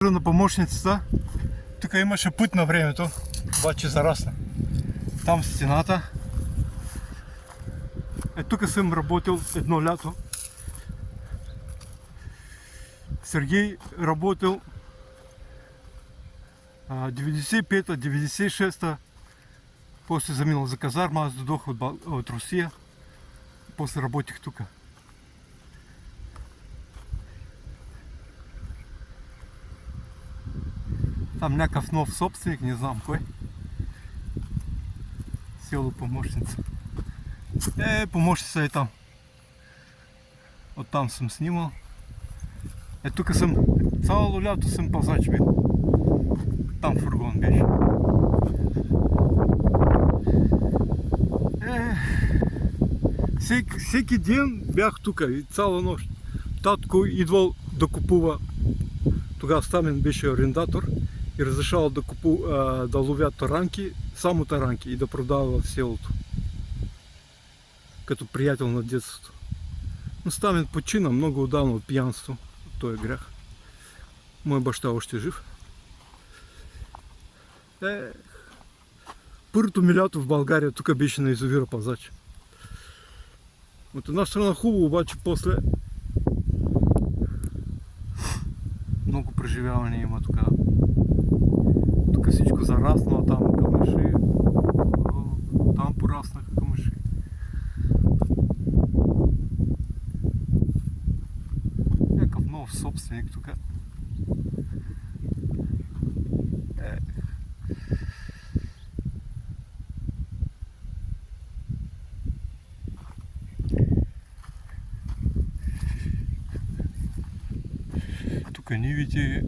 На помощницата. Тук имаше път на времето, обаче зарасна. Там стената. Тук съм работил едно лято. Сергей работил 95-та, 96-та. После заминал за казарма, аз дойдох от Русия. После работих тук. Там някакъв нов собственик, не знам кой. Село Помощница. Помощница е там. Оттам съм снимал. Тук съм, цялото лято съм пазач бил. Там фургон беше. Всеки ден бях тук и цяла нощ. Татко идвал да купува. Тогава Стамен беше арендатор и разрешавал да ловят таранки, само таранки и да продава в селото. Като приятел на детството. Но Стамен почина много отдавна от пиянство. Той е грях. Мой баща още е жив. Първото ми лято в България тук беше на язовира Пазач. От една страна хубаво, обаче после много преживяване има тук. Тук всичко зараснало, там камъши. Там пораснаха камъши. Някакъв нов собственик тук. Тук нивите